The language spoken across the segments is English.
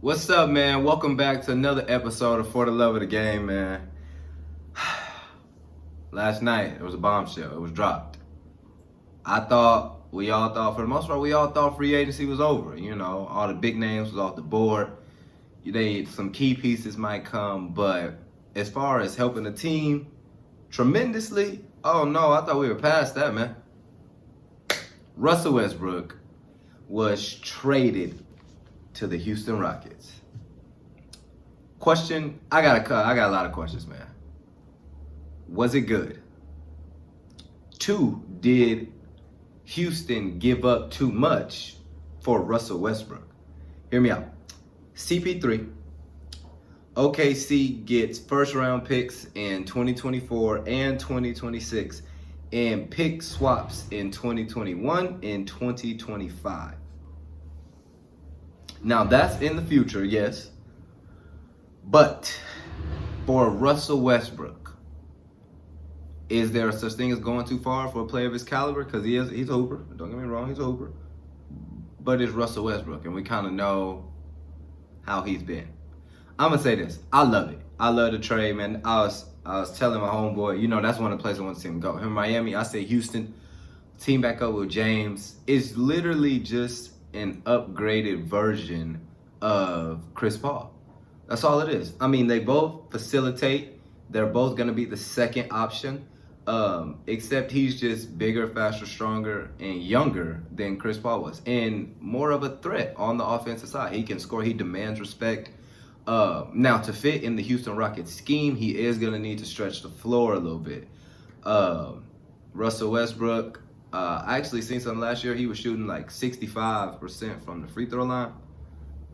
What's up, man? Welcome back to another episode of For the Love of the Game, man. Last night, it was a bombshell. It was dropped. We all thought, for the most part, we all thought free agency was over. You know, all the big names was off the board. Some key pieces might come, but as far as helping the team tremendously, oh no, I thought we were past that, man. Russell Westbrook was traded to the Houston Rockets. Question, I got a lot of questions, man. Was it good? 2, did Houston give up too much for Russell Westbrook? Hear me out. CP3, OKC gets first round picks in 2024 and 2026 and pick swaps in 2021 and 2025. Now that's in the future, yes. But for Russell Westbrook, is there such thing as going too far for a player of his caliber? Because he's a hooper. Don't get me wrong, he's a hooper. But it's Russell Westbrook, and we kind of know how he's been. I'm gonna say this: I love it. I love the trade, man. I was telling my homeboy, you know, that's one of the places I want to see him go. Him in Miami, I say Houston. Team back up with James. It's literally just an upgraded version of Chris Paul. That's all it is. I mean, they both facilitate. They're both going to be the second option, except he's just bigger, faster, stronger, and younger than Chris Paul was, and more of a threat on the offensive side. He can score. He demands respect. Now, to fit in the Houston Rockets scheme, he is going to need to stretch the floor a little bit. Russell Westbrook, I actually seen something last year. He was shooting like 65% from the free throw line.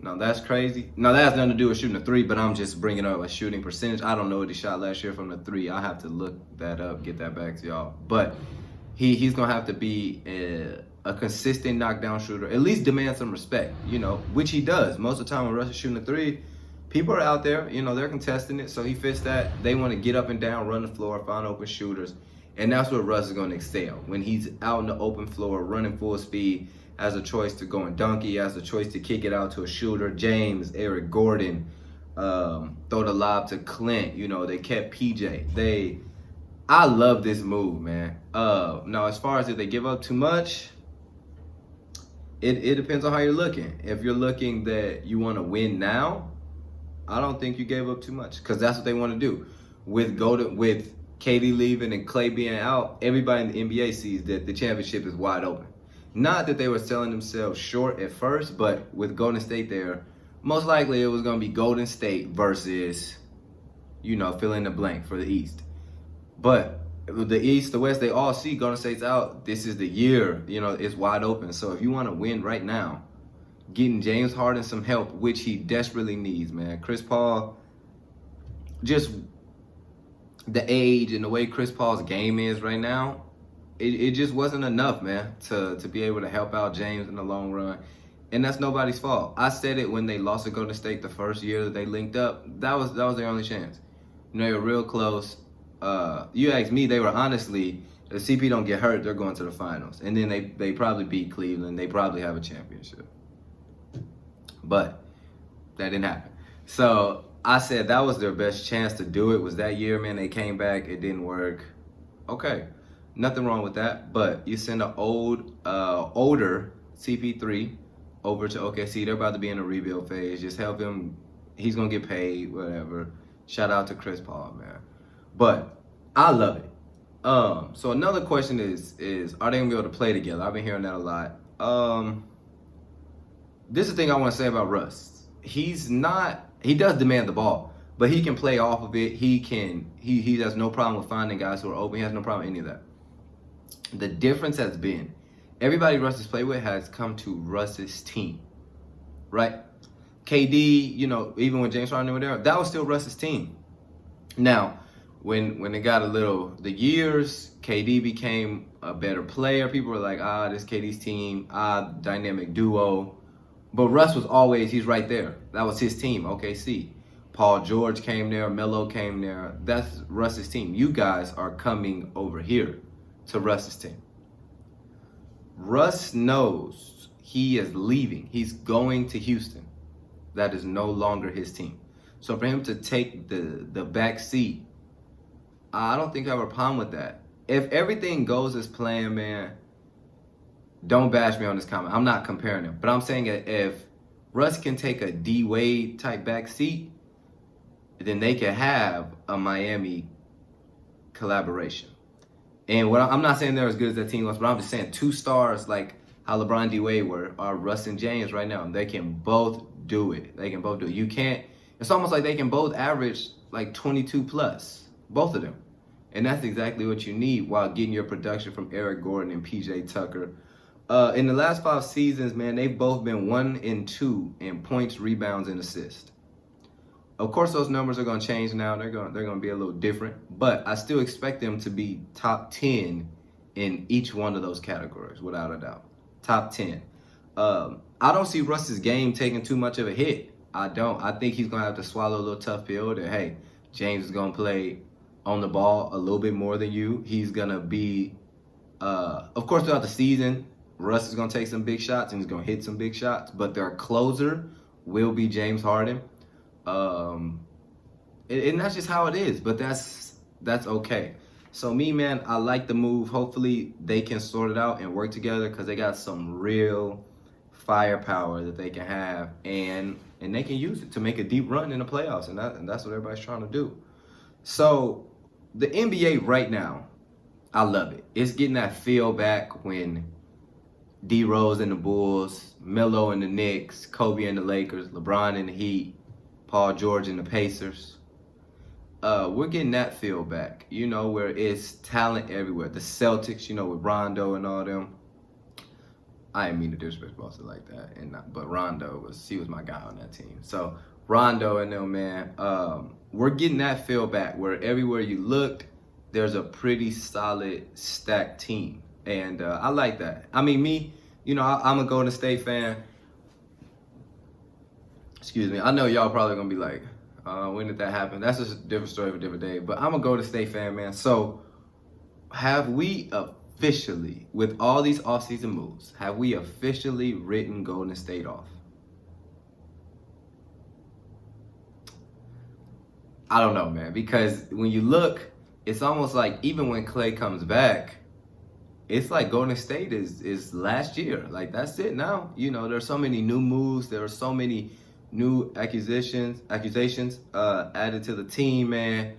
Now that's crazy. Now that has nothing to do with shooting a 3, but I'm just bringing up a shooting percentage. I don't know what he shot last year from the 3. I have to look that up, get that back to y'all. But he's gonna have to be a consistent knockdown shooter. At least demand some respect, you know, which he does. Most of the time when Russ is shooting a 3, people are out there, you know, they're contesting it. So he fits that. They want to get up and down, run the floor, find open shooters. And that's where Russ is going to excel. When he's out on the open floor, running full speed, has a choice to go and dunk, he has a choice to kick it out to a shooter. James, Eric Gordon, throw the lob to Clint. You know, they kept PJ. I love this move, man. Now, as far as if they give up too much, it depends on how you're looking. If you're looking that you want to win now, I don't think you gave up too much, because that's what they want to do. With KD leaving and Clay being out, everybody in the NBA sees that the championship is wide open. Not that they were selling themselves short at first, but with Golden State there, most likely it was going to be Golden State versus, you know, fill in the blank for the East. But the East, the West, they all see Golden State's out. This is the year, you know, it's wide open. So if you want to win right now, getting James Harden some help, which he desperately needs, man. Chris Paul, just the age and the way Chris Paul's game is right now, it just wasn't enough, man, to be able to help out James in the long run. And that's nobody's fault. I said it when they lost to Golden State the first year that they linked up. That was their only chance. You know, they were real close. You asked me, they were honestly, if CP don't get hurt, they're going to the finals. And then they probably beat Cleveland. They probably have a championship. But that didn't happen. So I said that was their best chance to do it, was that year, man. They came back, it didn't work. Okay, nothing wrong with that. But you send an older CP3 over to OKC. They're about to be in a rebuild phase. Just help him. He's gonna get paid, whatever. Shout out to Chris Paul, man. But I love it. So another question is are they gonna be able to play together? I've been hearing that a lot. This is the thing I want to say about Russ. He does demand the ball, but he can play off of it. He has no problem with finding guys who are open. He has no problem with any of that. The difference has been everybody Russ has played with has come to Russ's team, right? KD, you know, even when James Harden were there, that was still Russ's team. Now, when it got the years, KD became a better player. People were like, this KD's team, dynamic duo. But Russ was always, he's right there. That was his team, OKC. Paul George came there, Melo came there. That's Russ's team. You guys are coming over here to Russ's team. Russ knows he is leaving. He's going to Houston. That is no longer his team. So for him to take the back seat, I don't think I have a problem with that. If everything goes as planned, man, don't bash me on this comment. I'm not comparing them, but I'm saying if Russ can take a D Wade type back seat, then they can have a Miami collaboration. And what I'm not saying they're as good as that team was, but I'm just saying two stars like how LeBron D Wade were are Russ and James right now. They can both do it. They can both do it. You can't. It's almost like they can both average like 22 plus, both of them. And that's exactly what you need while getting your production from Eric Gordon and PJ Tucker. In the last 5 seasons, man, they've both been 1 and 2 in points, rebounds, and assists. Of course, those numbers are going to change now. They're going to be a little different, but I still expect them to be top 10 in each one of those categories, without a doubt. Top 10. I don't see Russ's game taking too much of a hit. I don't. I think he's going to have to swallow a little tough pill that, hey, James is going to play on the ball a little bit more than you. He's going to be, of course, throughout the season, Russ is going to take some big shots and he's going to hit some big shots, but their closer will be James Harden. And that's just how it is, but that's okay. So me, man, I like the move. Hopefully they can sort it out and work together because they got some real firepower that they can have, and they can use it to make a deep run in the playoffs, and that's what everybody's trying to do. So the NBA right now, I love it. It's getting that feel back when D Rose and the Bulls, Melo and the Knicks, Kobe and the Lakers, LeBron and the Heat, Paul George and the Pacers. We're getting that feel back, where it's talent everywhere. The Celtics, with Rondo and all them. I didn't mean to disrespect Boston like that, but Rondo was my guy on that team. So Rondo and them, man, we're getting that feel back where everywhere you looked, there's a pretty solid stacked team. And I like that. I mean, me, I'm a Golden State fan. Excuse me. I know y'all probably going to be like, when did that happen? That's just a different story for a different day. But I'm a Golden State fan, man. So have we officially, with all these offseason moves, have we officially written Golden State off? I don't know, man. Because when you look, it's almost like even when Klay comes back, it's like Golden State is last year. Like, that's it now. There's so many new moves. There are so many new accusations added to the team, man,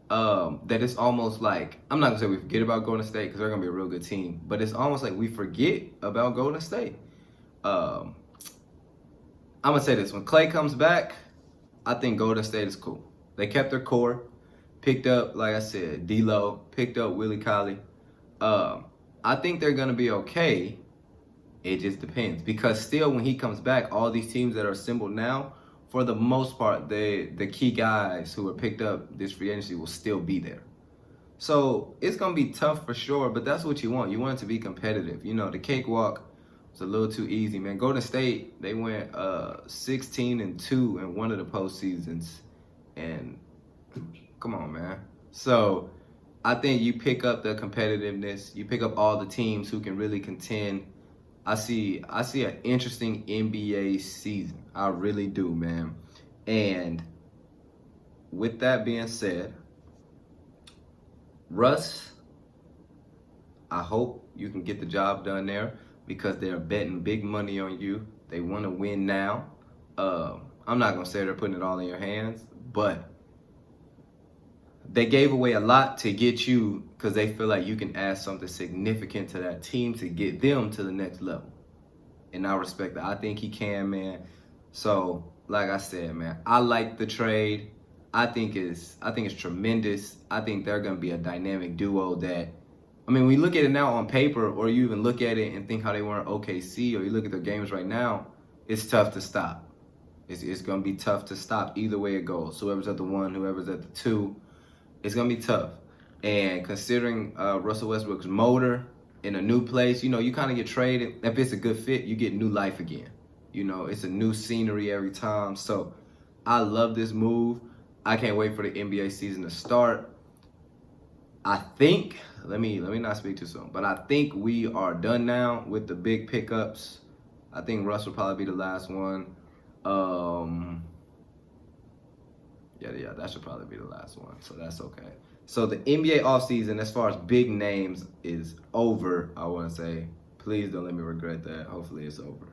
that it's almost like, I'm not going to say we forget about Golden State because they're going to be a real good team, but it's almost like we forget about Golden State. I'm going to say this. When Klay comes back, I think Golden State is cool. They kept their core, picked up, like I said, D-Lo, picked up Willie Cauley. I think they're going to be okay. It just depends. Because still, when he comes back, all these teams that are assembled now, for the most part, the key guys who were picked up this free agency will still be there. So it's going to be tough for sure, but that's what you want. You want it to be competitive. The cakewalk was a little too easy, man. Golden State, they went 16-2 in one of the postseasons. And come on, man. So I think you pick up the competitiveness. You pick up all the teams who can really contend. I see an interesting NBA season. I really do, man. And with that being said, Russ, I hope you can get the job done there because they're betting big money on you. They want to win now. I'm not going to say they're putting it all in your hands, but they gave away a lot to get you because they feel like you can add something significant to that team to get them to the next level. And I respect that. I think he can, man. So, like I said, man, I like the trade. I think it's tremendous. I think they're going to be a dynamic duo that, when you look at it now on paper, or you even look at it and think how they were in OKC, or you look at their games right now, it's tough to stop. It's going to be tough to stop either way it goes. Whoever's at the 1, whoever's at the 2, it's going to be tough. And considering Russell Westbrook's motor in a new place, you kind of get traded. If it's a good fit, you get new life again. It's a new scenery every time. So I love this move. I can't wait for the NBA season to start. I think, let me not speak too soon, but I think we are done now with the big pickups. I think Russ will probably be the last one. Yeah, that should probably be the last one. So that's okay. So the NBA offseason, as far as big names, is over. I want to say, please don't let me regret that. Hopefully it's over.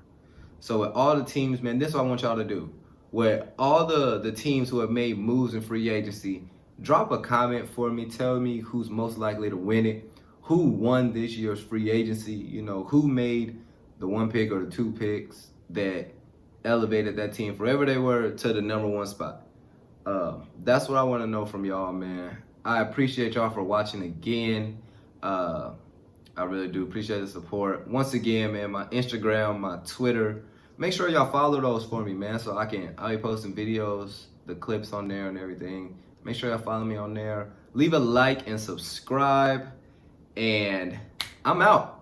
So with all the teams, man, this is what I want y'all to do. Where all the teams who have made moves in free agency, drop a comment for me. Tell me who's most likely to win it. Who won this year's free agency? You know, who made the one pick or the two picks that elevated that team forever they were to the number one spot. That's what I want to know from y'all, man. I appreciate y'all for watching again. I really do appreciate the support. Once again, man, my Instagram, my Twitter. Make sure y'all follow those for me, man, so I'll be posting videos, the clips on there and everything. Make sure y'all follow me on there. Leave a like and subscribe. And I'm out.